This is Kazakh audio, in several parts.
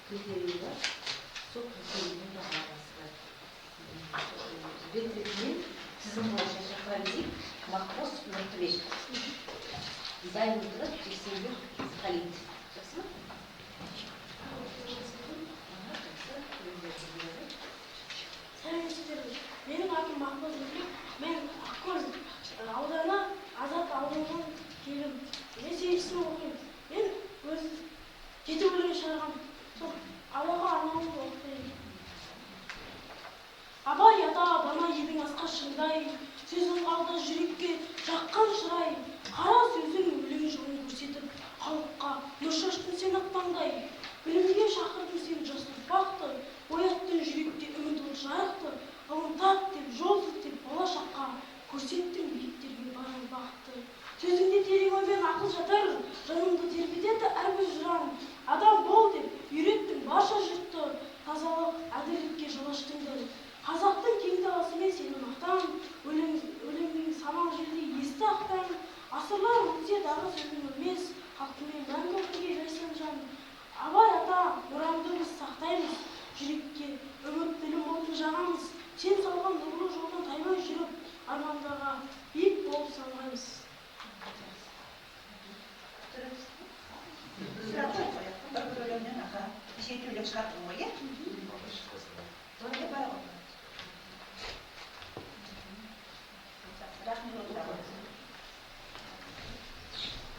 критерийі бар. Сол критериймен бағаланасы бар. Реттермен тізім бойынша шақырайын Махбос Нұртілек. Дайындығы Жексенбек Халид. Жақсы ма? Менің атым Махбос Нұртілек. Мен Ақкөл ауданы Азат ауылынан келдім. Мен 8 сынып оқимын. Мен өз жеті өлең шығарғам. Сол Абайға арналып оқимын. Абай ата бана едің асқа шыңдай, сөзің қалды жүрекке жаққан шырай. Қара сөзің өлең жолын көрсетіп, халыққа нұр шаштың сен ақтаңдай. Білімге шақырдың сен жас ұрпақты, ояттың жүректе үміт от жарықты. Ғылым тап деп, жол іздеп болашаққа, көрсеттің биіктерге барар бақытты. Сөзіңде терең оймен ақыл жатар, жанымды тербетеді әрбір жыран. Адам бол деп үйреттің барша жұртты, тазалық, әділдікке жол аштыңды. Қазақтың кең даласымен сені мақтан, өлеңнің самал желдей есті ақтан. Асырлар өтсе дағы сөзің өлмес, халқымен мәңгі бірге жайсан жан. Абай ата, мұрамды біз сақтаймыз, жүрекке үміт білім отын жағамыз. Сен салған нұрлы жолдан таймай жүріп, армандарға биік болып самғаймыз. Bir өлеңнен аға, жеті өлең шығардың ғой, е? Зорға бара ғой. Рахмет отырамыз.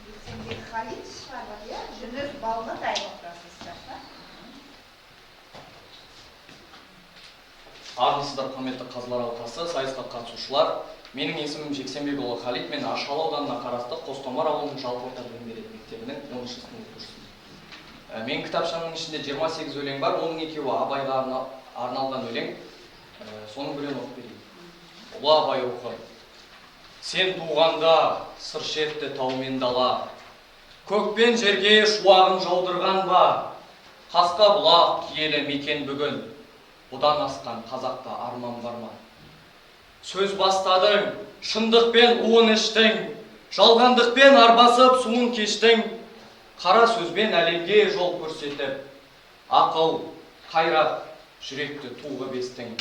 Жексенбек Халид шығарған, е? Жүндіз балына дайын отырасыз. Армысыздар, құрметті қазылар алқасы, сайысқа қатысушылар. Менің есімім Жексенбекұлы Халид, мен Аршалы ауданына қарасты Қостомар ауылының жалпы орта білім беретін мектебінің 10-шы сынып оқушысымын. Менің кітапшамның ішінде 28 өлең бар, оның екеуі Абайға арналған өлең. Соның біреуін оқып берейін. Ұлы Абай оқы. Сен туғанда сыр шертті тау мен дала, көкпен жерге шуағын жаудырған ба, қасқа бұлақ киелі мекен бүгін, бұдан асқан қазақта арман бар ма? Сөз бастадың, шындықпен уын іштің, жалғандықпен арбасып суын кештің, қара сөзбен әлемге жол көрсетіп, ақыл, қайрат, жүректі туғып естің.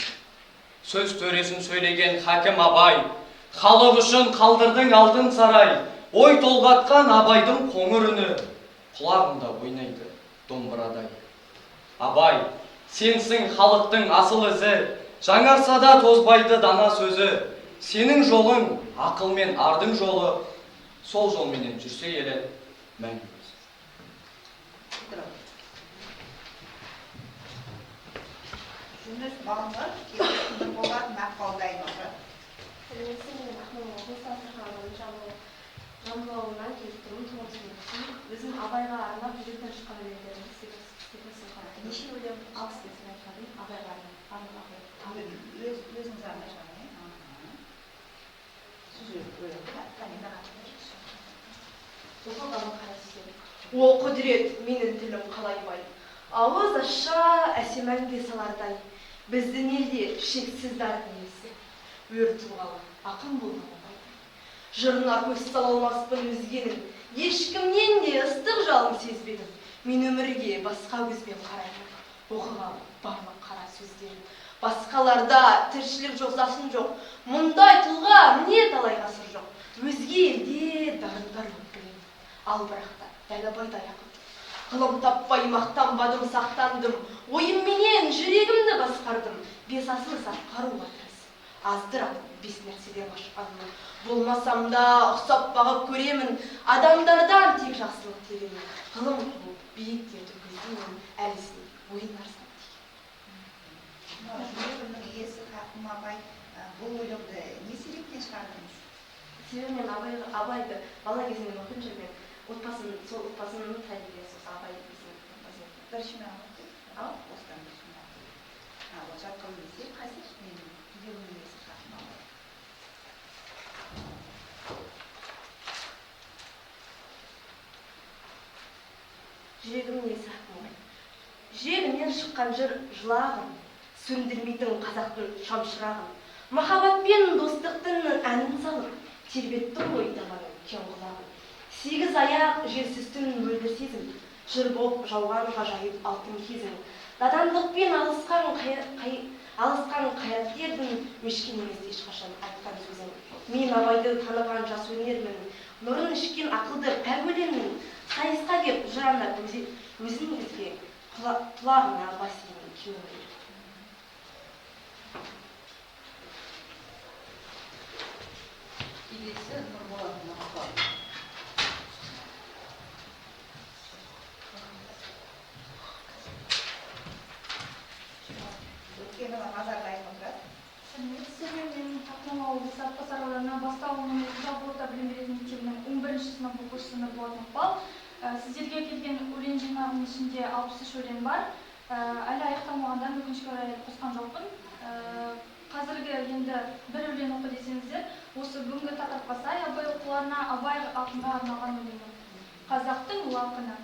Сөз төресін сөйлеген хакім Абай, халық үшін қалдырдың алтын сарай, ой толғатқан Абайдың қоңыр үні, құлағында ойнайды домбырадай. Абай, сенсің халықтың асыл ізі, жаңарса да тозбайды дана сөзі. Сенің жолың ақыл мен ардың жолы, сол жолменен жүрсе елі мәңгі өзі. Жүндіз балына келесіңді болады мақпалдайын отыр. Мен Ақмола облысы Астрахань Жамбыл ауылынан келдім, 9 сыныптың. Өзім Абайға арнап жүректен шыққан өлеңдерімді стихосына қарадым. Неше өлең? 6 стихосына айтқадым, Абайға арнап. Өзіңіз арнап шығармай? Сіз өлеңді тәнені қатырды. Оқылғанын қарайсыз. О құдірет, менің тілім қалай бай. Ауыз аша әсем әнге салардай. Біздің елде шексіз дардың иесі. Өр тұлғалы, ақын болған Абай. Жырына көз сала алмаспын өзгенің, ешкімнен де ыстық жалын сезбедім. Мен өмірге басқа көзбен қараймын, оқыған барлық қара сөздерін. Басқаларда тіршілік жоқ, засын жоқ, мұндай тұлға не талай ғасыр жоқ. Өзге елде дарындар көп білемін, ал бірақта дәл Абайдай ақын. Ғылым таппай мақтанбадым, сақтандым, ойымменен жүрегімді басқардым. Бес асыл сатқаруға тырысып, аздыратып бес нәрседен қашқанмын. Болмасам да ұқсап бағып көремін, адамдардан тек жақсылық теремін. Ғылым қуып биіктерді көздеймін, әлісін ойын арзан деймін. Жүрегімнің иесі хакім Абай, бұл өлеңді не себептен шығардыңыз? Себебі мен Абайды бала кезімнен оқып жүрген, сол отбасының тәрбиесі Абай біздің отбасының. Bir şuna baktık. Al, ostan bir şuna baktık. O çapkalı ise kasır benim yılın iyisi katma var. Жүрегімнен есі Абай. Жерімнен шыққан жыр жылағын, сөндірмейтін қазақтың шамшырағын. Махаббатпен достықтың әнін салып, тербеттің ғой даланың кең құлағын. Сегіз аяқ жерсіз түн мөлдір сезім, жыр боп жауған ғажайып алтын кезің. Надандықпен алысқан қайраткердің, өшкен емес ешқашан айтқан сөзің. Мен абайды таныған жас өнермін, нұрын ішкен ақылды пәк өлеңмін. Сайысқа кеп жыранда өзің бізге құлағына басымен кеуің. Келесі Нұрболат Мақпал. Өткені назар дайын отырады. Мен Ақмола облысы Атбасар ауданы Бастау ауылының жалпы орта білім беретін мектебінің 11-ші сынып оқушысы Нұрболат Мақпал. Сіздерге келген өлең жинағының ішінде 63 өлең бар. Әлі аяқталмағандар өкінішке орай қосқан жоқпын. Қазіргі енді бір өлең оқы десеңіздер, осы бүгінгі тақырыпқа сай абай оқуларына Абай ақынға арналған өлеңім. Қазақтың ұлы ақыны.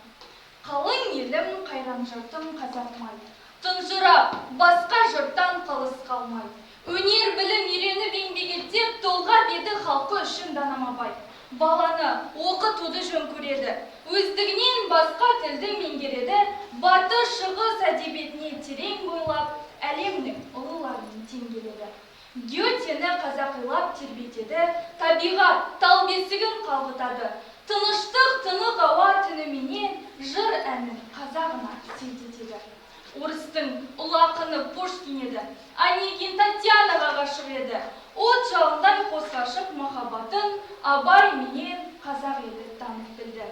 Қалың елім, қайран жұртым қазағым-ай. Тұнжырап, басқа жұрттан қалыс қалмай. Өнер білім үйреніп еңбек етіп, толғап еді халқы үшін данам абай. Баланы оқытуды жөн көреді, өздігінен басқа тілді меңгереді, баты шығыс әдебиетіне терең бойлап, әлемнің ұлыларын теңгереді. Гетені қазақилап тербетеді, табиғат тал бесігін қалғытады. Тыныштық тынық ауа түніменен жыр әнін қазағына селтетеді. Орыстың ұлы ақыны Пушкин еді, Онегин Татьянаға ғашық еді. От жалындай қосқашып махаббатын Абай менен қазақ елі танып білді.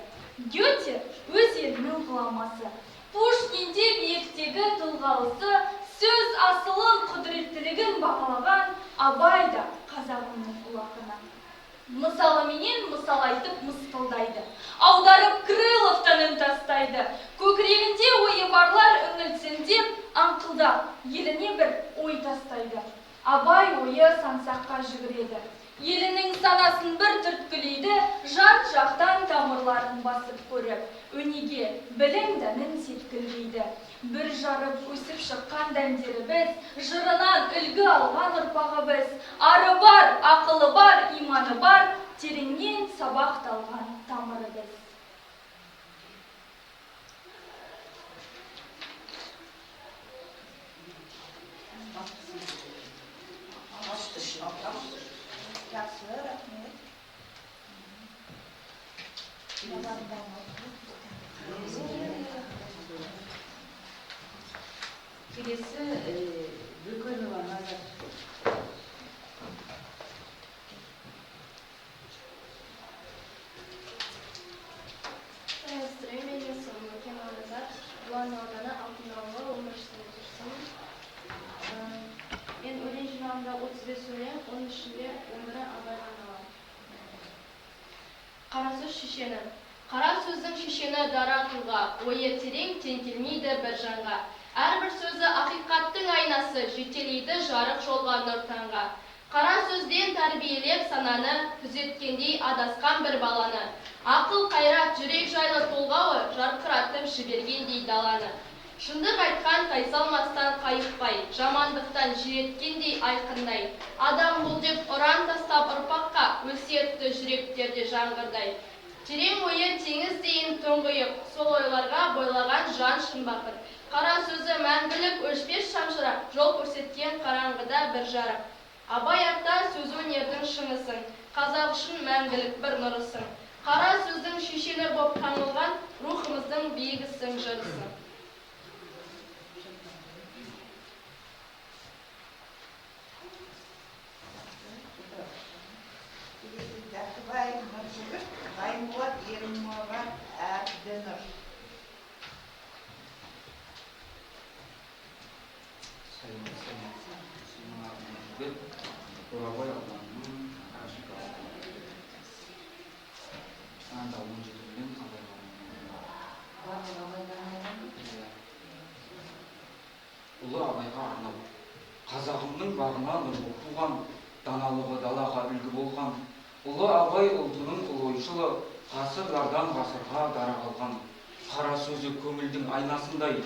Гете өз елінің ғұламасы, Пушкинде биіктегі тұлғалысы, сөз асылын құдіреттілігін бағалаған Абай да қазағының ұлы ақыны. Мысалы менен мысал айтып мысқылдайды, аударып Крыловтан үн тастайды. Көкірегінде ойы барлар үңілсін деп, аңқылдап еліне бір ой тастайды. Абай ойы сансаққа жүгіреді, елінің санасын бір түрткілейді, жан жақтан тамырларын басып көріп, өнеге білім дәнін сеткілдейді. Бір жарып өсіп шыққан дәндері біз, жырынан үлгі алған ұрпағы біз. Ары бар, ақылы бар, иманы бар, тереңнен сабақталған тамыры біз. Жақсы, рахмет. Келесі Бөкенова Назар. Здравствуйте, меня зовут Бөкенова Назар. Бұлан ауданы Алтын ауылы 11-ші сынып оқушысымын. Мен өлең жинағында 35 өлең, оның ішінде 11-і Абайға арналған. Қара сөз шешені. Қара сөздің шешені дара тұлға, ойы терең тең келмейді бір жанға. Әрбір сөзі ақиқаттың айнасы, жетелейді жарық жолға нұр таңға. Қара сөзден тәрбиелеп сананы, күзеткендей адасқан бір баланы. Ақыл қайрат жүрек жайлы толғауы, жарқыратып жібергендей даланы. Шындық айтқан тайсалмастан қайықпай, жамандықтан жиреткендей айқындай. Адам бол деп ұран тастап ұрпаққа, өсиетті жүректерде жаңғырдай. Терең ойы теңіздейін тұңғиық, сол ойларға бойлаған жан шын бақыр. Қара сөзі мәңгілік өшпес шамшырақ, жол көрсеткен қараңғыда бір жарық. Абай ата сөз өнердің шыңысың, қазақ үшін мәңгілік бір нұрысың. Қара сөздің шешені боп танылған, рухымыздың биігісің жырысың. Жақыбай Нұржігіт, Ғайнуат Ермұған Әбдінұр. Абай ауданының Ашық ауылы. Анда 17 өлең Абайға арналған. Ұлы Абайға арнау. Қазағымның бағына нұр туған, даналығы далаға үлгі болған. Ұлы Абай ұлтының ұлы ойшылы, ғасырлардан ғасырға дара қалған. Қара сөзі көңілдің айнасындай,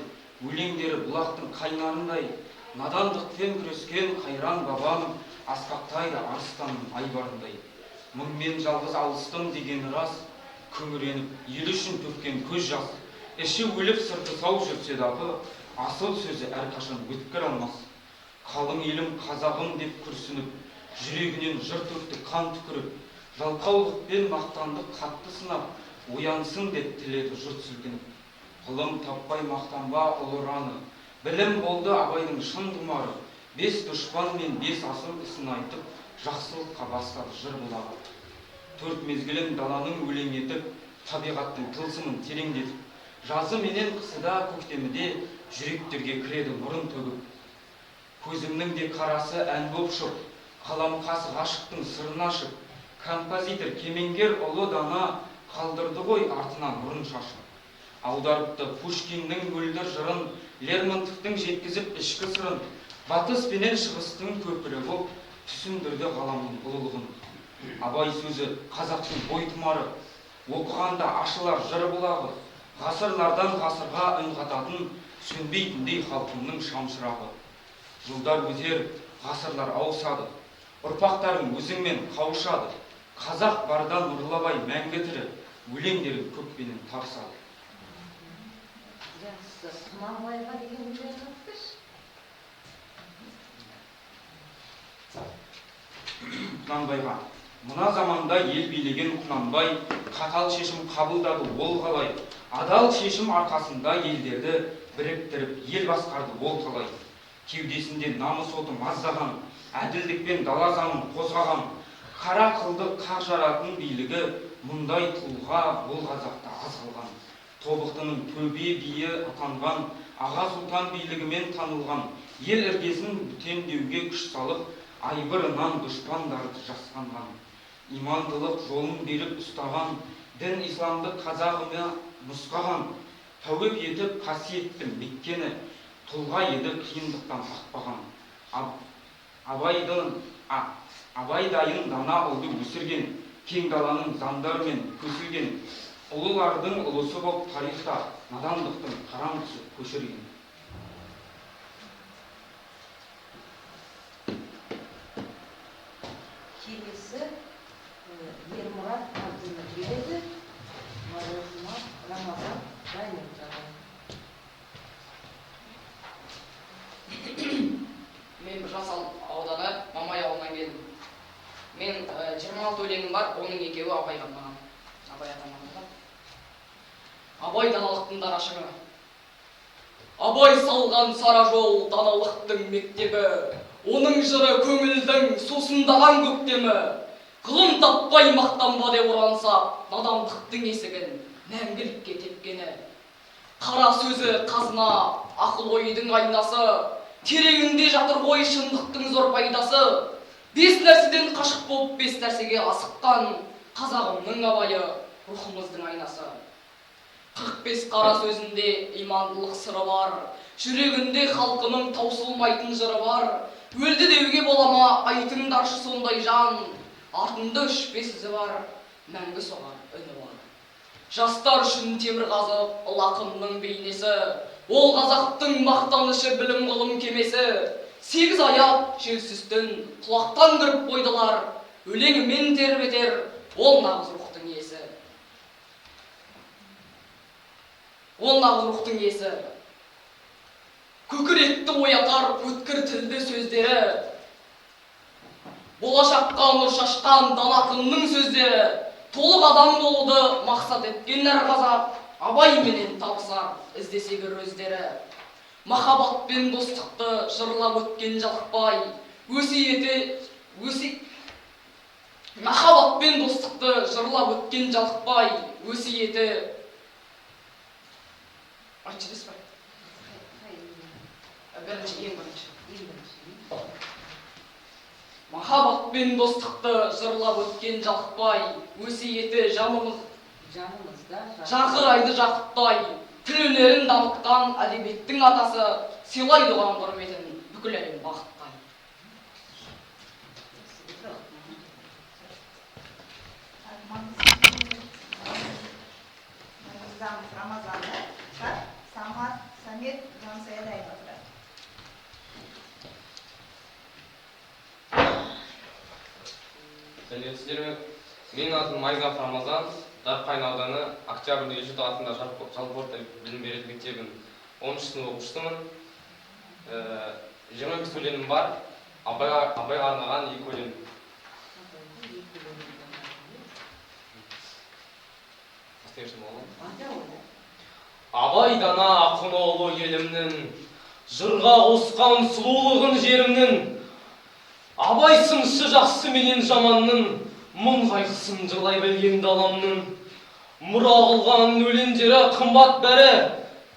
өлеңдері бұлақтың қайнарындай. Надандықпен күрескен қайран бабам, асқақтайды арыстанның айбарындай. Мұңмен жалғыз алыстым деген рас, күңіреніп ел үшін төккен көз жас. іші өліп сырты сау жүрсе дағы, асыл сөзі әрқашан өткір алмас. Қалың елім қазағым деп күрсініп, жүрегінен жыр төкті қан түкіріп, жалқаулықпен мақтанды қатты сынап, оянсын деп тіледі жұрт сілкініп. Ғылым таппай мақтанба ұлы ұраны, білім болды абайдың шын құмары, 5 дұшпан мен 5 асыл ісін айтып, жақсылыққа бастады жыр бұлағы. 4 мезгілін даланың өлең етіп, табиғаттың тылсымын тереңдетіп, жазы менен қысыда көктеміде жүректерге кіреді мұрын төгіп. Көзімнің де қарасы ән боп шып, қаламқас ғашықтың сырын ашып, композитор кемеңгер ұлы дана қалдырды ғой артынан мұрын шашып. Аударыпты Пушкиннің мөлдір жырын, Лермонтовтың жеткізіп ішкі сырын, батыс пенен шығыстың көпірі боп түсіндірді ғаламның ұлылығын. Абай сөзі қазақтың бойтұмары, оқығанда ашылар жыр бұлағы, ғасырлардан ғасырға үн қататын сөнбейтіндей халқымның шамшырағы. Жылдар өтер, ғасырлар ауысады, ұрпақтарың өзіңмен қауышады. Қазақ бардан нұрлабай мәңгі тірі, өлеңдерін көкпенен табысады. Жақсы, Құнанбайға деген өлең айтыңызшы. Құнанбайға: мына заманда ел билеген Құнанбай, қатал шешім қабылдады ол қалай, адал шешім арқасында елдерді біріктіріп ел басқарды ол қалай. Кеудесінде намыс оты маздаған, әділдікпен дала заңын қозғаған, қара қылды қақ жаратын билігі, мұндай тұлға бұл қазақта аз қалған. Тобықтының төбе биі атанған, аға сұлтан билігімен танылған, ел іргесін бүтендеуге күш салып, айбырынан дұшпандарды жасқанған. Имандылық жолын беріп ұстаған, дін исламды қазағына нұсқаған, тәуіп етіп қасиетті Меккені, тұлға еді қиындықтан қақпаған. Абайдайын дана ұлды өсірген, кең даланың заңдарымен көсілген, ұлылардың ұлысы боп тарихта надандықтың қараңғысы көшірген. Келесі Ермұрат Абдыны береді, Марозыма Рамазан Дайнық жағын. Мен Жасал ауданы Мамай ауылынан келдім. Мен 26 өлеңім бар, оның екеуі Абайға арналған. Абай атаманға. Абай даналықтың дарашығы. Абай салған сара жол даналықтың мектебі, оның жыры көңілдің сусындаған көктемі. Ғылым таппай мақтанба деп ұрансап, надандықтың есігін мәңгілікке тепкені. Қара сөзі қазына, ақыл ойдың айнасы, тереңінде жатыр ғой шындықтың зор пайдасы. 5 нәрседен қашық болып 5 нәрсеге асыққан, қазағымның абайы, рухымыздың айнасы. 45 қара сөзінде имандылық сыры бар, жүрегінде халқының таусылмайтын жыры бар. Өлді деуге болама, айтыңдаршы сондай жан, артында 3-5 ізі бар, мәңгі соғар үні бар. Жастар үшін темір қазып, лақымның бейнесі, ол қазақтың мақтанышы білім ғылым кемесі. 8 аят желсізтін құлақтан кіріп қойдылар, өлеңімен тербетер, ол нағыз рухтың иесі. Ол нағыз рухтың иесі. Көкіректі оятар өткір тілді сөздері, болашаққа нұр шашқан дана ақынның сөздері, толық адам болуды мақсат еткен әр қазақ, Абай менен табысар іздесе көр өздері. Махаббат пен достықты жырлап өткен жалықпай, Махаббат пен достықты жырлап өткен жалықпай, өсиеті. Айтшы дес бай. Бірінші, ең бірінші. Махаббат пен достықты жырлап өткен жалықпай, өсиеті жанымызда жарқырайды жақұттай, тіл өнерін дамытқан әдебиеттің атасы, сыйлайды оған құрметін бүкіл әлем бақыттай. Рамазанды Самат Самет Жансаядай отырады. Сәлеметсіздер ме? Менің атым Майзаф Рамазан. Жарқайын ауданы Октябрь Елжет атында жалпы орта білім беретін мектебінің 10-шы сынып оқушысымын. 25 өлеңім бар. Абайға арнаған 2 өлең. Абай дана ақын оғлы елімнің, жырға қосқан сұлулығын жерімнің, абай сыншы жақсы менен жаманның, мұң қайғысын жырлай білген даламның, мұра қылған өлеңдері қымбат бәрі,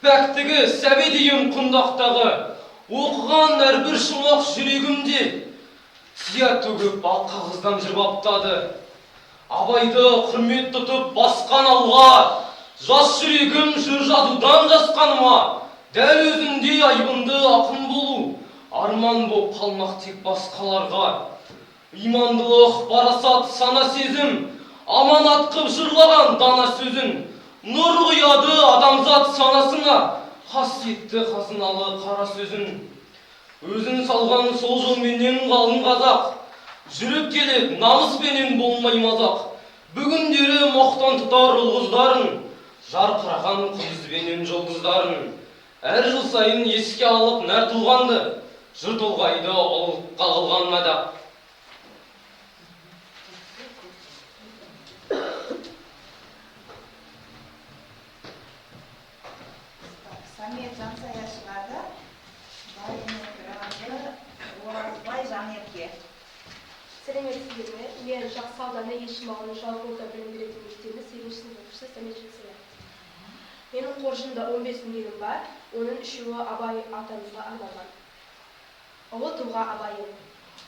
пәктігі сәби деген құндақтағы, оқыған әрбір шумақ жүрегімде, тия төгіп ақ қағаздан жыр баптады. Абайды құрмет тұтып басқан алға, жас жүрегім жыр жазудан жасқаныма, дәл өзіндей айбынды ақын болу, арман боп қалмақ тек басқаларға. Имандылық, парасат, сана сезім, аманат қып жырлаған дана сөзін, нұр құяды адамзат санасына, қасиетті қазыналы қара сөзін. Өзін салған сол жолменен қалың қазақ, жүріп келіп намыспенен болмай мазақ. Бүгіндері моқтан тұтар ұл-қыздарын, жарқыраған күзбенен жұлдыздарын. Әр жыл сайын еске алып нәр тұлғанды, жыр толғайды ұлыққа қылған мадақ. Самет Жансаяшыларды, Оразбай Жанерке. Сәлеметсіздер ме? Мен Жақсы ауданы Ешім ауылының жалпы орта білім беретін мектебінің 8-ші сынып оқушысы Самет Жансая. Менің қоржында 15 өлеңім бар, оның 3-і Абай атамызға арналған. Ұлы тұлға Абайым.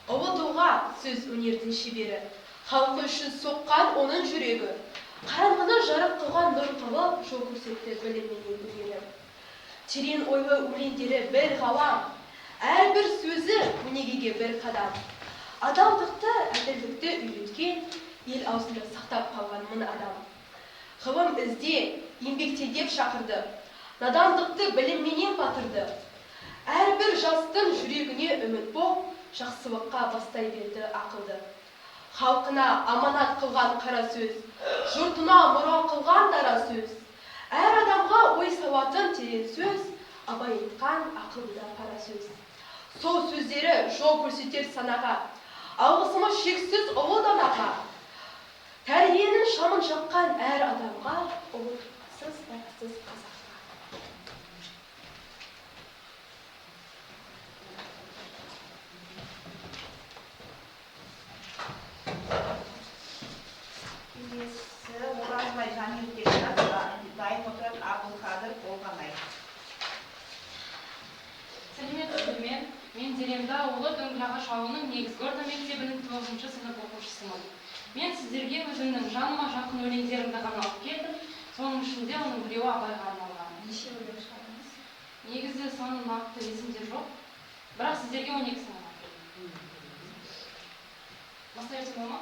Ұлы тұлға сөз өнердің шебері, халқы үшін соққан оның жүрегі. Қараңғыны жарық қылған нұр қылып, жол көрсетті білімменен өнері. Терең ойлы өлеңдері бір ғалам, әрбір сөзі өнегеге бір қадам. Адалдықты, әділдікті үйреткен, ел аузында сақтап қалған мың адам. Ғылым ізде, еңбекте деп шақырды, надандықты білімменен батырды. Әрбір жастың жүрегіне үміт боп, жақсылыққа бастай берді ақылды. Халқына аманат қылған қара сөз, жұртына мұра қылған дара сөз. Әр адамға ой сауатын терең сөз, Абай айтқан ақылды пара сөз. Сол сөздері жол көрсетер санаға, алғысымыз шексіз ұлы данаға. Тәрбиенің шамын жаққан әр адамға, ұлтсыз тарасыз қазаққа. Келесі Оразбай Жанерке, дайын отырып Абылқадыр Болғанай. Сәлеметсіздер ме? Мен Зеремді ауылы Дөңгірағаш ауылының негізгі орта мектебінің 9-шы сынып оқушысымын. Мен сіздерге өзімнің жаныма жақын өлеңдерімді ғана алып келдім. Соның ішінде оның біреуі Абайға арналған. Неше өлең шығардыңыз? Негізі саны нақты есімде жоқ, бірақ сіздерге 12 санап келдім. Бастайсың болма?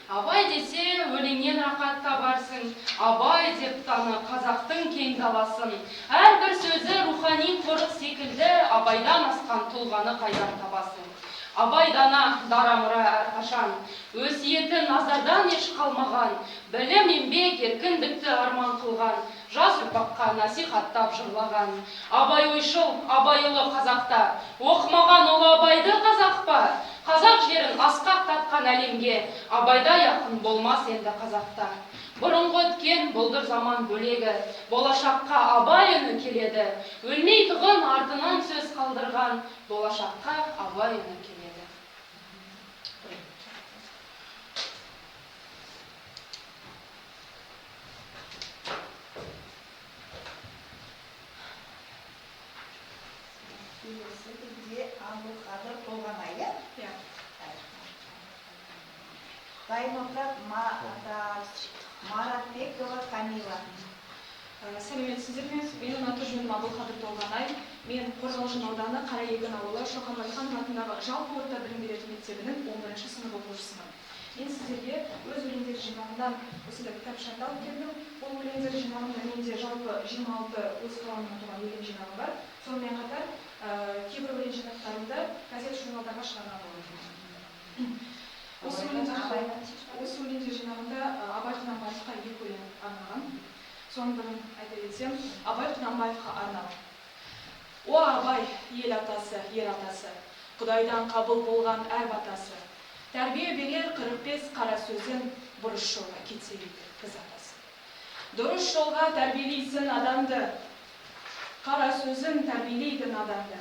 Абай десе, өлеңнен рақат табарсың. Абай деп таны қазақтың кең даласын. Әрбір сөзі рухани қорық секілді, Абайдан асқан тұлғаны қайдан табасың. Абай дана, дара мұра әрқашан, өсиеті назардан еш қалмаған, білім еңбек еркіндікті арман қылған, жас ұрпаққа насихаттап жырлаған. Абай ойшыл, Абай ұлы қазақта, оқымаған ұлы Абайды қазақ па? Қазақ жерін асқақтатқан әлемге, Абайдай ақын болмас енді қазақта. Бұрынғы өткен бұлдыр заман бөлегі, болашаққа Абай үні келеді. Өлмейтұғын артынан сөз қалдырған, болашаққа Абай үні келеді. Келесі бізде Абылқадыр Болғанай. Дайын отырып Маратбекова Камила. Сәлеметсіздер ме? Менің аты-жөнім Абылқадыр Болғанай. Мен Қорғалжын ауданы Қараегін ауылы Шоқан Уәлиханов атындағы жалпы орта білім беретін мектебінің 11-ші сынып оқушысымын. Мен сіздерге өз өлеңдер жинағынан осындай кітапшамды алып келдім. Бұл өлеңдер жинағында менде жалпы 26 өз қаламынан туған өлең жинағы бар. Сонымен қатар кейбір өлең жинақтарымды газет журналдарға шығарған болатын. осы өлеңдер жинағында Абай Құнанбаевқа 2 өлең арнаған. Соның бірін айта кетсем, Абай Құнанбаевқа арнаған. О Абай, ел атасы, ер атасы, Құдайдан қабыл болған әр батасы, тәрбие берер 45 қара сөзін, бұрыс жолға кетсе дейді қыз атасы. Дұрыс жолға тәрбиелейсің адамды, қара сөзін тәрбиелейді наданды.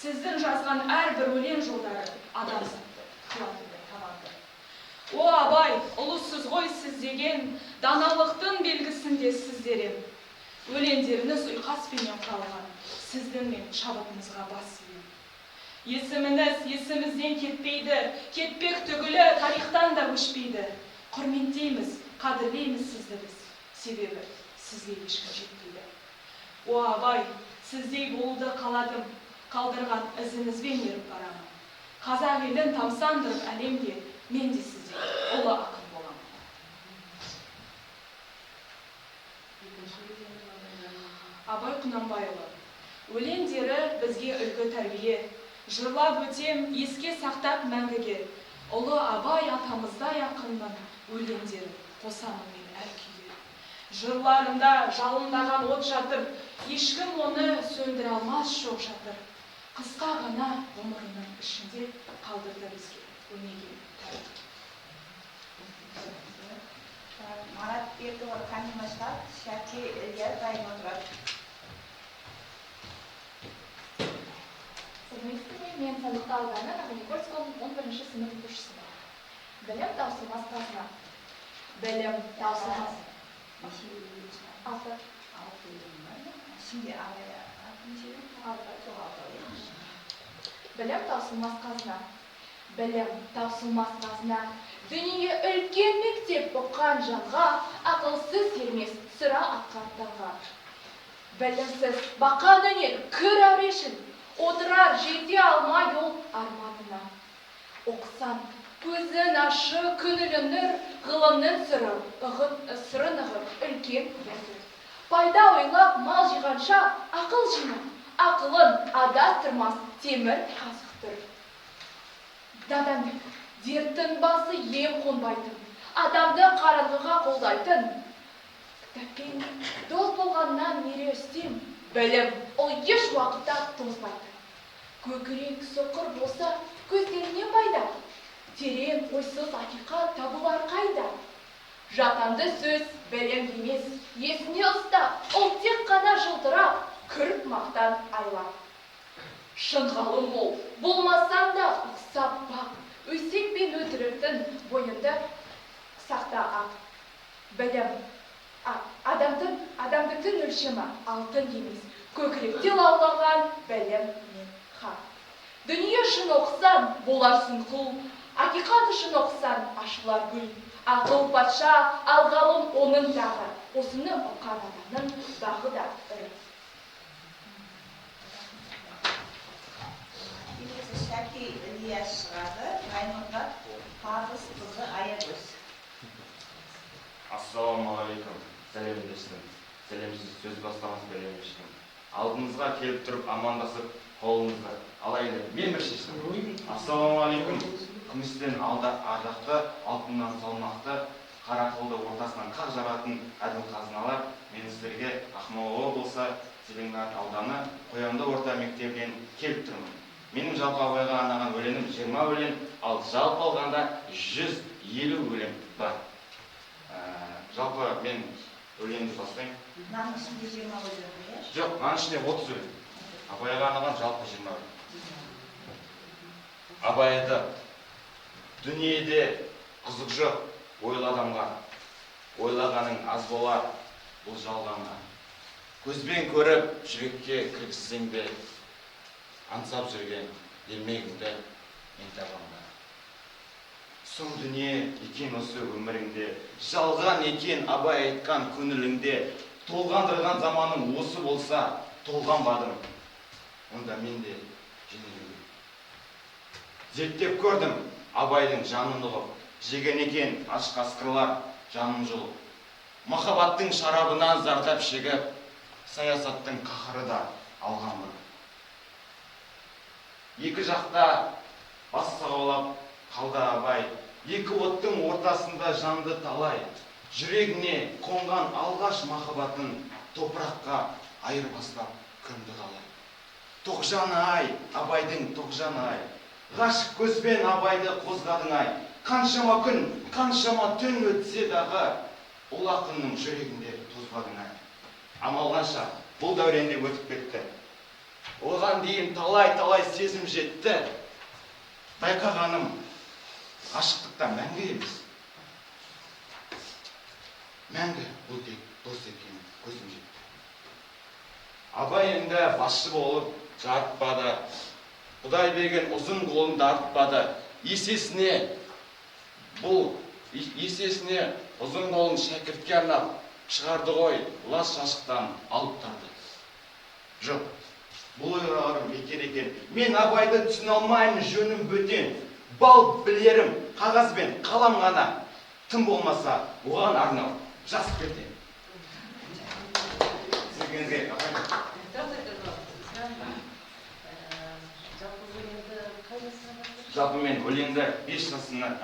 Сіздің жазған әрбір өлең жолдары адамзатты қуатты табанды. О Абай, ұлысыз ғой сіз деген, даналықтың белгісінде сіздерем. Өлеңдеріңіз ұйқаспенен қалған, сіздің мен шабытыңызға бас ием. Есіміңіз есімізден кетпейді, кетпек түгілі тарихтан да өшпейді. Құрметтейміз, қадірлейміз сізді біз, себебі сізге ешкім жетпейді. О Абай, сіздей болуды қаладым, қалдырған ізіңізбен еріп барамын. Қазақ елін тамсандырып әлемге, мен де сіздей ұлы ақын боламын. Абай Құнанбайұлы. Өлеңдері бізге үлгі тәрбие, жырлап өтем еске сақтап мәңгіге. Ұлы Абай атамыздай ақынның өлеңдері қосамын мен әр күйге. Жырларында жалындаған от жатыр, ешкім оны сөндіре алмас жоқ жатыр. Қысқа ғана ғұмырының ішінде қалдырды бізге өнеген тарих. Марат Бердіғұл Қанимаштар, Шәке Илья дайын отырады. Сәлеметсіздер ме? Мен Сандықты ауданы Никольском 11-ші сынып оқушысымын. Білім таусылмас қазына. Білім таусылмас. Білім таусылмас қазына. Білім таусылмас қазына. Дүние үлкен мектеп бұққан жанға, ақылсыз сермес сұра атқан таңға. Білімсіз бақан өнер көр әурешін, отырар жете алмай ол арманына. Оқсан көзін ашы күнілі нұр, ғылымның сырын ұғып үлкен езір. Пайда ойлап мал жиғанша ақыл жина, ақылын адастырмас темір қазықтыр. Надандық дерттің басы ем қонбайтын, адамды қараңғыға қолдайтын. Кітаппен дос болғаннан мере үстем, білім ол еш уақытта тозбайтын. Көкірек соқыр болса, көздерінен пайда, терең ойсыз ақиқат табылар қайда. Жатанды сөз білім емес, есіне ұста, ол тек қана жылтырап, күріп мақтан айлап. Шын ғалым бол, болмасаң да ұқсап бақ, өсек пен өтіріктің бойында сақта ақ. Білім, адамдықтың өлшемі алтын емес, көкіректе лаулаған білім мен хақ. Дүние үшін оқысан, боларсың құл, ақиқат үшін оқысан, ашылар гүл. Ақыл патша, ал ғалым оның тағы, осыны ұққан адамның бағы да ірі. Шәке Илья шығады, Раймонда Парыз қызы Аягөз. Ассалаумағалейкум, сәлемдестім. Сәлемсіз сөз бастамас бәлем ешкім. Алдыңызға келіп тұрып амандасып қолыңызды алайын мен бір шештім. Ассалаумағалейкум, күмістен ардақты, алтыннан салмақты, қара қолды ортасынан қақ жаратын әділ қазыналар мен сіздерге Ақмола облысы Целиноград ауданы Қоянды орта мектебінен келіп тұрмын. Менің жалпы Абайға арнаған өлеңім 20 өлең, ал жалпы алғанда 150 өлең бар. Жалпы мен өлеңді бастаймын. Мынаның ішінде 20 өлең. Жоқ, мынаның ішінде 30 өлең. Абайға арнаған жалпы 20 өлең. Абай айтты: дүниеде қызық жоқ ойлы адамға, ойлағаның аз болар бұл жалғанға. Көзбен көріп жүрекке кіргізсең де, аңсап жүрген елмегіңді мен табамын. Сұм дүние екен осы өміріңде, жалған екен Абай айтқан көңіліңде, толғандырған заманың осы болса, толғанбадым, онда мен де жеңілуге. Зерттеп көрдім Абайдың жанын ұғып, жеген екен аш қасқырлар жанын жұлып. Махаббаттың шарабынан зардап шегіп, саясаттың қаһары да алған бір. Екі жақта бас сағалап қалды Абай, екі оттың ортасында жанды талай, жүрегіне қонған алғаш махаббатын топыраққа айырбастап күнді қалай. Тоғжан-ай, Абайдың Тоғжан-ай, ғашық көзбен Абайды қозғадың-ай, қаншама күн, қаншама түн өтсе дағы, ол ақынның жүрегінде тозбадың-ай. Амал қанша, бұл дәуренде өтіп кетті. Оған дейін талай-талай сезім жетті. Байқағаным, ғашықтықта мәңгі емес. Мәңгі бұл тек дос екенін көзім жетті. Абай енді басшы болып жарытпады. Құдай берген ұзын қолын дарытпады. Есесіне ұзын қолын шәкіртке арнап шығарды ғой, лас шашықтан алып тарды. Жоқ, бұл ойларым бекер екен. Мен Абайды түсіне алмаймын, жөнім бөтен. Бал білерім, қағаз бен қалам ғана. Тым болмаса, оған арнау жас перде. Сізгенізге жалпы мен өлеңді 5 сынып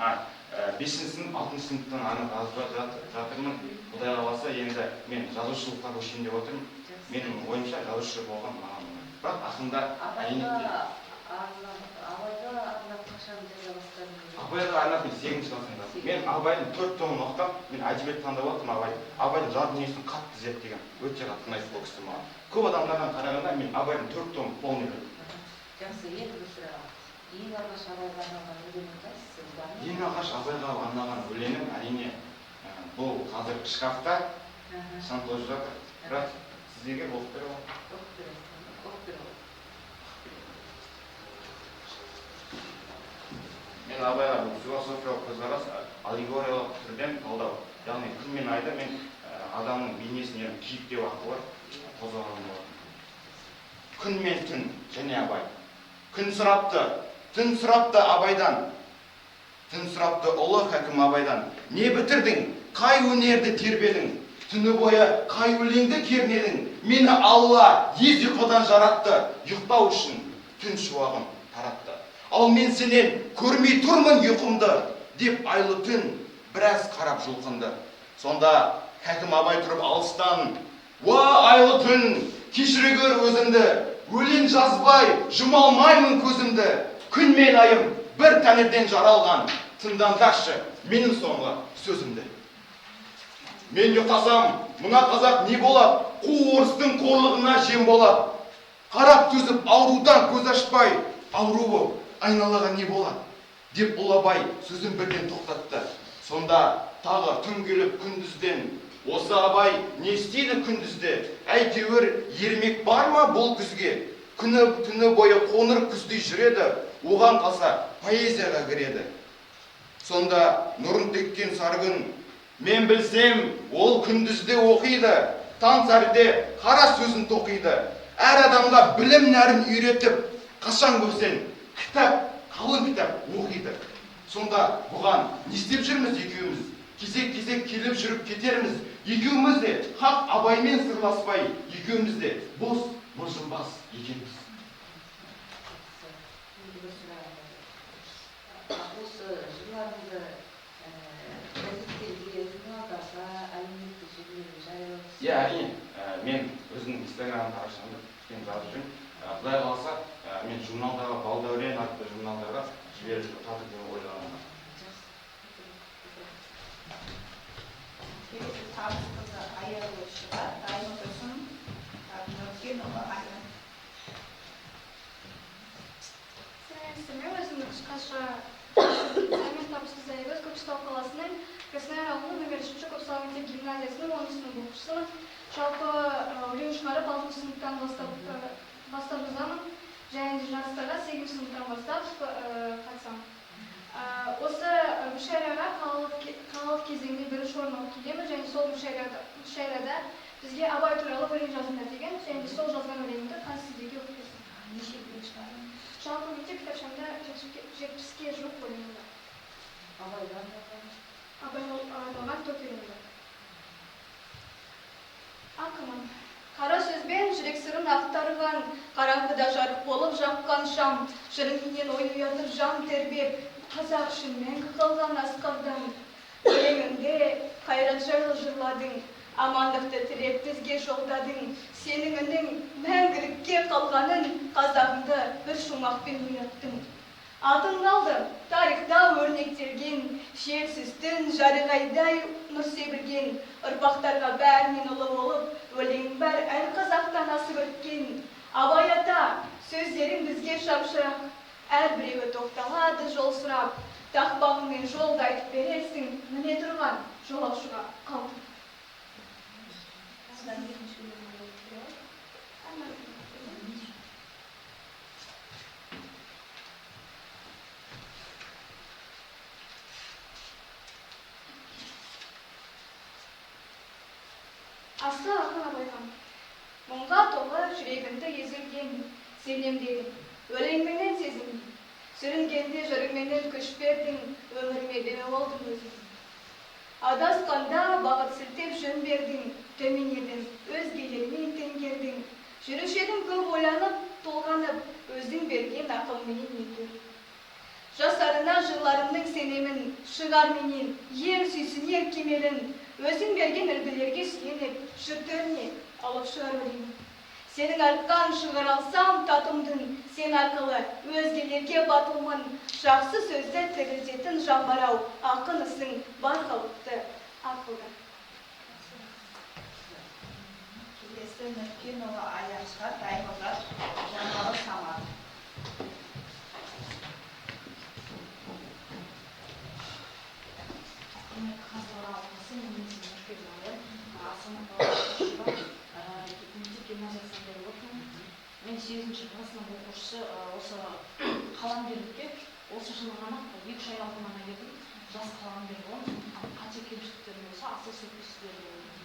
6 сыныптан жазып жатырмын. Құдай қаласа, енді мен жазушылыққа көшейін деп отырмын. Менің ойымша жазушы болған маған. Бірақ ақында Абайға арнап мен 8-ші классында. Мен Абайдың 4 томын оқытам. Мен әдебиет таңдап отырмын. Абайдың жан дүниесін қатты зерттеген. Өте қатты ұнайды бұл кісі маған. Көп адамдардан қарағанда мен Абайдың 4 томын полный білемін. Жақсы, енді бір сұрақ. Ең алғаш Абайға арнаған өлеңін қайсысы бар ма? Ең алғаш Абайға арнаған өлеңім әрине бұл қазір шкафта шантылып жатыр. Бірақ сіздерге оқып бере аламын. Оқып бере аламын. Мен Абайға бұл философиялық көзқарас аллегориялық түрден талдау. Яғни күн мен айды мен адамның бейнесінен кейіптеу арқылы қозғаған болатын. Күн мен түн және Абай. Күн сұрапты, түн сұрапты Абайдан. Түн сұрапты ұлы хәкім Абайдан. Не бітірдің, қай өнерді тербедің? Түні бойы қай өлеңді кернедің? Мені Алла ез ұйқыдан жаратты, ұйықтау үшін түн шуағын таратты. Ал мен сенен көрмей тұрмын ұйқымды, деп айлы түн біраз қарап жұлқынды. Сонда хәкім Абай тұрып алыстан, уа айлы түн, кешіре көр өзімді, өлең жазбай жұмалмаймын көзімді. Күн мен айым бір тәңірден жаралған, тыңдаңдаршы менің соңғы сөзімді. Мен ұйықтасам, мына қазақ не болады? Қу орыстың қорлығына жем болады. Қарап төзіп аурудан көз ашпай, ауруы айналаға не болады? Деп ұлы Абай сөзін бірден тоқтатты. Сонда тағы түн келіп күндізден, осы Абай не істейді күндізде? Әйтеуір ермек бар ма бұл күзге? Күні бойы қоңыр күздей жүреді, оған қалса поэзияға кіреді. Сонда нұрын теккен сарғын, мен білсем, ол күндізде оқиды, таң сәріде қара сөзін тоқиды. Әр адамға білім нәрін үйретіп, қашан көрсең, кітап, қалың кітап оқиды. Сонда бұған не істеп жүрміз екеуміз? Кезек-кезек келіп жүріп кетерміз. Екеуміз де хақ Абаймен сырласпай, екеуміз де бос, мылжыңбас екенбіз. Осы жыларыңды газеттерге, журналдарға, әлеуметтік желілерге жариялап жүрсіз? Иә, әрине. Мен өзімнің Инстаграм парақшамда жазып жүрмін. Құдай қаласа, мен журналдағы Балдәурен атты журналдарға жіберіп жатыр деп ойлағанмын. Келесі табысымызды аярлаушыға дайын отырсын. Нұркен ұлы Айман. Сәлеметсіздер, өзім қысқаша Сәлемет Табысыз Айбыз, Көкшетау қаласының Краснояр ауылының нөмір 3-ші Көкшетау мектеп гимназиясының 10 сынып оқушысымын. Жалпы өлең шығарып 6 сыныптан бастап жазамын. Және де жарыстарға 8 сыныптан бастап қатысамын. Осы мүшәйраға қалалық кезеңде бірінші орын алып келемін, және сол мүшәйрада бізге Абай туралы өлең жазыңдар деген, және де сол жазған өлеңімді сіздерге оқып берсем. Неше өлең шығардың? Жалпы мектеп кітапшамда 70-ге жуық өлең бар. Абайдан арналған 4 өлең бар. Ақымын. Қара сөзбен жүрек сырын ақтарған, қараңғыда жарық болып жаққан шам, шырынмен ой ұятып жан тербеп, қазақ үшін мәңгі қалған асқардың өлеңіңде қайрат жайлы жырладың, амандықты тілеп бізге жолдадың. Сенің үнің мәңгілікке қалғанын қазағыңды бір шумақпен ояттың. Атын қалды тарихта өрнектелген, шексіз түн жарық айдай нұр себілген. Ұрпақтарға бәрінен ұлы болып, өлең бәр әл қазақтан асып өткен. Абай ата, сөздерің бізге шапшырақ, әрбіреуі тоқталады жол сұрап. Тақпағыңмен жолды айтып бересің, міне тұрған жолаушыға қалдың. Асыл ақын абайға, мұңға толы жүрегімді езілген, сенемдедім, өлеңменен сезімдім. Сүрінгенде жырыңменен күш бердің, өміріме демеу болдың өзің. Адасқанда бағыт сілтеп жөн бердің, төмен едім, өзгелермен теңгердің. Жүруші едім көп ойланып, толғанып, өзің берген ақылменен еңгер. Жасарына жырларымның сенемін, шығар менен, ең сүйсінер кемелін. Өзің берген үлгілерге сүйеніп, жұрттөріне алып шығар өлеңін. Сенің артқан шығар алсам татымдың, сен арқылы өзгелерге батылмын. Жақсы сөзді тірілтетін жамбарау, ақынысың бар қалыпты ақылды. Келесі Нүркенұлы Аяшқа Даймұрат Жаңалы Самат. Мен 8-ші классының оқушысы, осы қаламгерлікке осы жылы ғана 2-3 ай алдын ғана келдім. Жас қаламгер боламын. Қате кемшіліктерім болса, асыл сөйлесіздер болдым.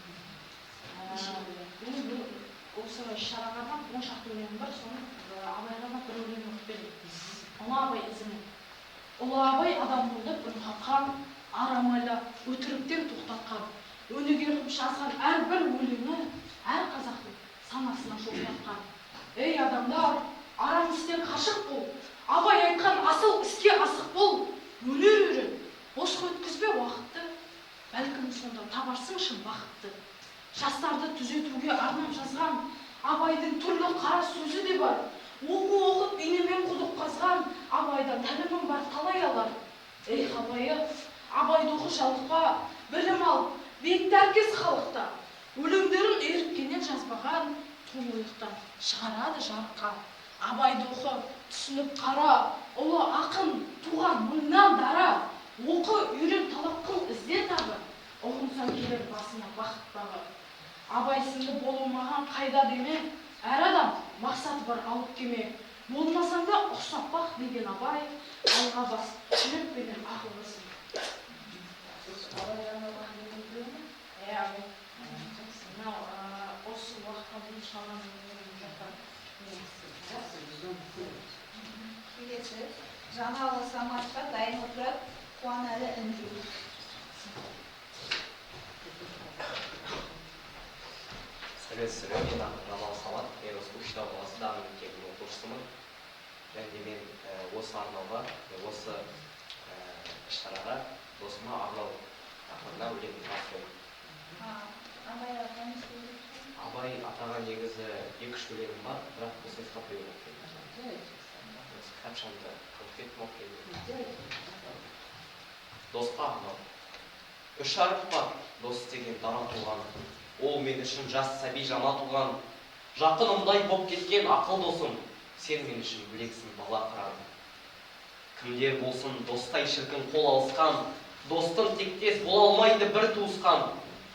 Мен осы шараға 10 шақты өлеңім бар, соны Абайға бір өлең оқып бердім. Ұлы Абай ізімен. Ұлы Абай адам болды, үн қатқан, арамайда өтіріктен тоқтатқан. Өнеге қып жазған әрбір өлеңі әр қазақтың санасына жоқтатқан. Ей адамдар, арам істен қашық бол, Абай айтқан асыл іске асық бол, өнер үйрен, бос өткізбе уақытты, бәлкім сонда табарсың шын бақытты. Жастарды түзетуге арнап жазған, Абайдың түрлі қара сөзі де бар. Оқу оқып бейнемен құдық қазған, Абайдан тәлімім бар талай алар. Ей Абайы, Абайды оқы жалықпа, білім ал, бетті әркез халықта. Өлеңдерін еріккенен жазбаған, тұңғылықтан шығарады жарыққа. Абайды оқы, түсініп қара, ұлы ақын, туған мыңнан дара. Оқы, үйрен, талап қыл, ізде тағы, ұғынсаң келер басына бақыт бағы. Абай сынды болмаған қайда деме, әр адам мақсаты бар алып кеме. Болмасаң да ұқсап бақ деген Абай, алға бас, жүрекпенен ақылғысың. Осы уақытқа дейін шалған Келесі Жаңалы Саматқа Даймұрат Қуанәлі Інжу. Сәлеметсіздер, мен Жаңалы Самат, мен осы Көкшетау қаласындағы мектебінің оқушысымын. Және мен осы арнауға, осы іс-шараға досыма арнау тақырыбына өлең жаздым. Абай атаға негізі 2-3 өлеңім бар, бірақ осы кітап өлең оқиды. Кітапшамды қылып оқиды. Досқа арнау. 3 harf бар, дос деген дара туған. Ол мен үшін жас сәби жана туған. Жақынымдай боп кеткен ақыл досым, сен мен үшін білексің бала қыран. Кімдер болсын достай шіркін қол алысқан, достың тектес бола алмайды бір туысқан.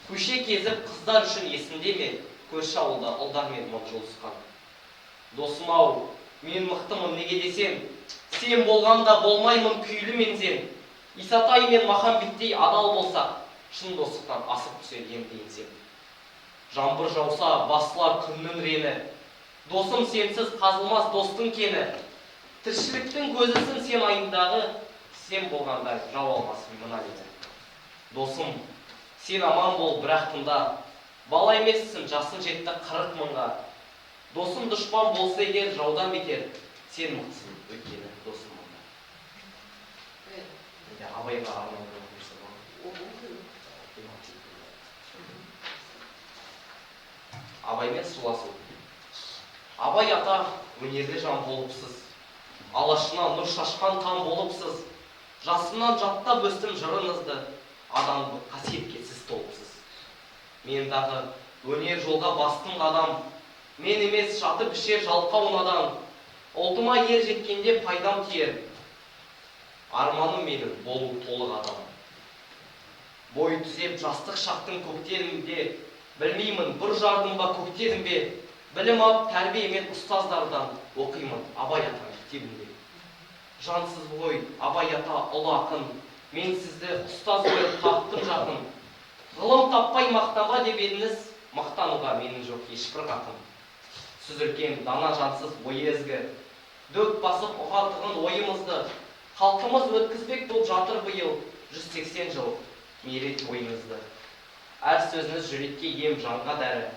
Көше кезіп қыздар үшін есінде ме, көрші ауылда ұлдармен мұң жолысқан. Досым ау, мен мықтымын неге десем, сен болғанда болмаймын күйлі мен сен. Исатай мен Махамбеттей адал болсақ, шын достықтан асып түсер емдейінсем. Жаңбыр жауса басылар күннің рені, досым сенсіз қазылмас достың кені. Тіршіліктің көзісін сен айындағы, сен болғанда жау алмасын мына мені. Досым, сен аман бол бірақ тыңда, бала емессің жасың жетті 40 мыңға. Досым дұшпан болса егер жаудан бетер, сен мықтысың өйткені досым мында. абайға арналған нәрсе бар. Абаймен сырласу. Абай ата өнерлі жан болыпсыз. Алашына нұр шашқан қан болыпсыз. Жасымнан жаттап өстім жырыңызды. Адамдық қасиетке сіз толыпсыз. Мен дағы өнер жолға бастым қадам. Мен емес жатып ішер жалқау надан. Ұлтыма ер жеткенде пайдам тиер. Арманым менің болу толық адам. Бой түзеп жастық шақтың көктерінде, білмеймін бір жардың ба көктерім бе. Білім алып тәрбие мен ұстаздардан оқимын Абай ата мектебінде. Жансыз ғой Абай ата ұлы ақын, мен сізді ұстаз көріп қақтым жақын. Ғылым таппай мақтанба деп едіңіз, мақтануға менің жоқ ешбір хақым. Сүзілген дана жансыз ой езгі, дөп басып ұғатығын ойымызды, халқымыз өткізбек болып жатыр биыл 180 жыл мерейт ойыңызды. Әр сөзіңіз жүрекке ем, жанға дәрі.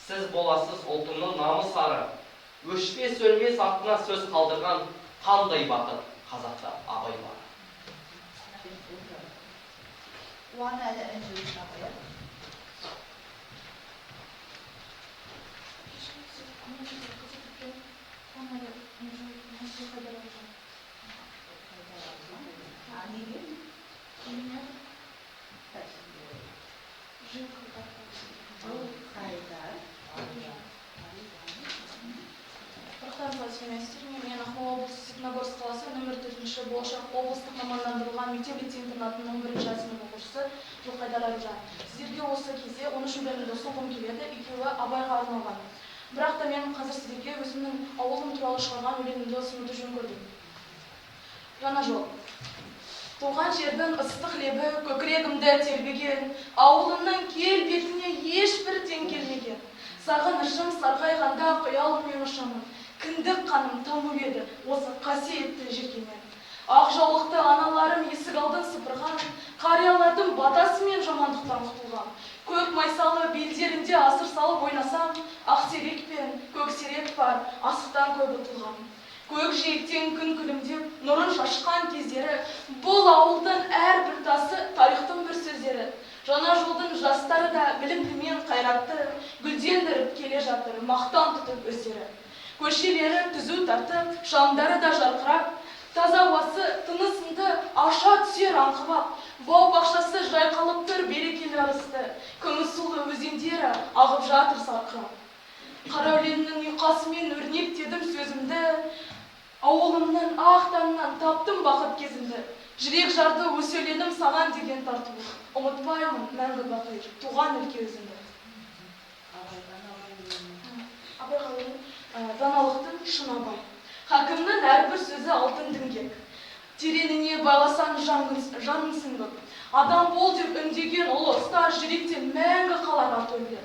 Сіз боласыз ұлтымның намыс ары. Өшпес өлмес артына сөз қалдырған қандай бақыт қазақта Абай бар. Мен Ақмола облысы Степногорск қаласы нөмір 4-ші болашақ облыстық мамандандырылған мектеп-лицей-интернатының 1-ші сынып оқушысы Жылқайдар Аружан. Сіздерге осы кезде 13 бөлімді ұсынғым келеді, екеуі Абайға арналған. Бірақ та мен қазір сіздерге өзімнің ауылым туралы шығарған өлеңімді ұсынуды жөн көрдім. Жаңа жол. Туған жердің ыстық лебі көкірегімді тербеген, ауылымның келбетіне ешбір тең келмеген. Сағынышым сарғайғанда қиялыммен ұшамын. Кіндік қаным тамып еді осы қасиетті жерге. Ақ жаулықты аналарым есік алдын сыпырған, қариялардың батасымен жамандықтан құтылған. Көк майсалы белдерінде асыр салып ойнасам, ақсерек пен көксерек бар, асықтан көп ұтылған. Көк жиектен күн күлімдеп, нұрын шашқан кездері, бұл ауылдың әрбір тасы тарихтың бір сөздері. Жаңа жолдың жастары да білімді мен қайратты, гүлдендіріп келе жатыр, мақтан тұтып өздері. Көшелері түзу тартып, шамдары да жарқырап, таза ауасы тынысымды аша түсер аңқыбап, бау-бақшасы жайқалып тұр берекелі арысты, күміс сулы өзендері ағып жатыр сарқырап. Қараөленнің ұйқасымен өрнектедім сөзімді, ауылымның ақ таңынан таптым бақыт кезімді. Жүрек жарды өселенім саған деген тартуы, ұмытпаймын мәңгі бақи туған өлке өзімді. Даналықтың шын Абай. Хакімнің әрбір сөзі алтын діңгек. Тереніне байласан жаның сіңіп. Адам бол деп үндеген ұлы ұста жүректен мәңгі қалар атөлді.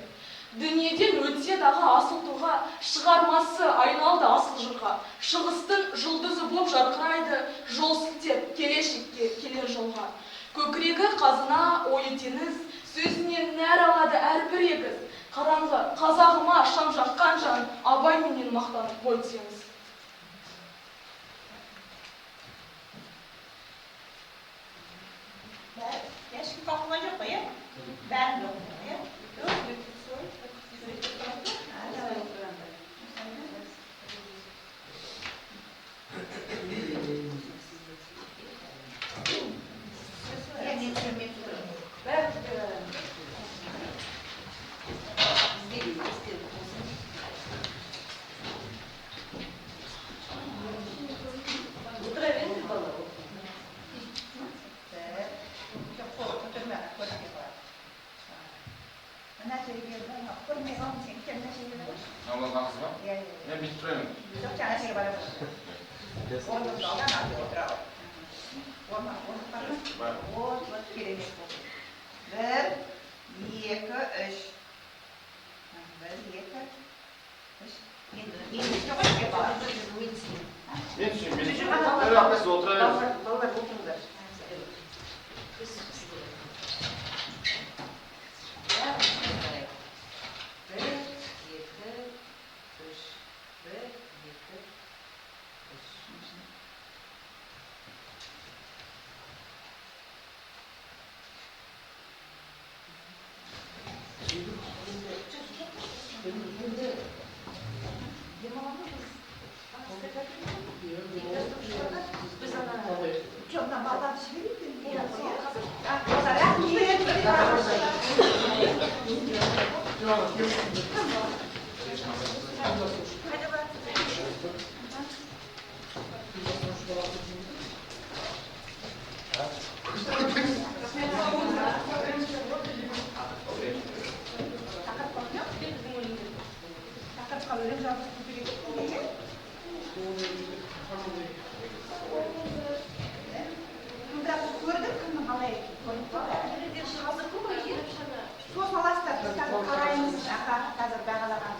Дүниеден өтсе дағы асыл тұлға, шығармасы айналды асыл жырға. Шығыстың жұлдызы боп жарқырайды, жол сілтеп келешекке келер жолға. Көкірегі қазына ойы теңіз, сөзінен нәр алады әрбір егіз. Қараңғы қазағыма шам жаққан жан, Абай менен мақтанып бой түзеңіз. Ешкім қалқыған жоқ па, бәрін жоқ па, Ben bitiriyorum. Çok canı şey var. Onu sonra nasıl oturalım? Onu para. O keremiz bu. Bir, iki, üç. Bir, iki, üç. Yeni çok şey var. Bitiriyorum. Böyle arkası oturalım. Vallahi oturdular. Сол саласында біз қазір қараймыз, қазір бағалаған